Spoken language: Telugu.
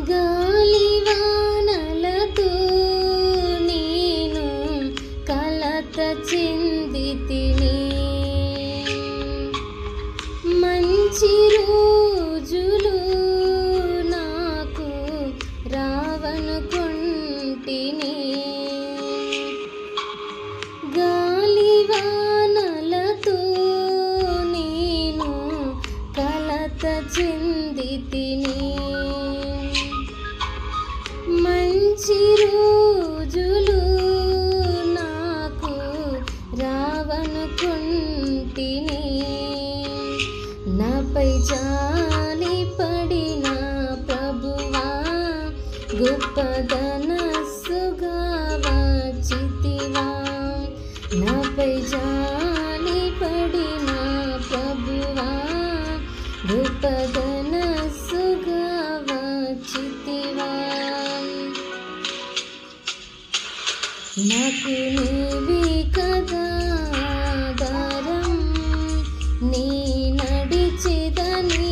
గాలివానలతో నేను కలత చెందితిని. మంచి రోజులు నాకు రావనుకొంటిని. గాలివానలతో నేను కలత చెందితిని. మంచి రోజులు నాకు రావనుకొంటిని. నాపై జాలి పడిన ప్రభువా, గొప్పదనస్సుగా వచ్చితివా. నాపై జాలి పడిన ప్రభువా, గొప్పదనస్సుగా వచ్చితివా. నాకు నీవే కదా ఆధారం, నీ నడిచెదని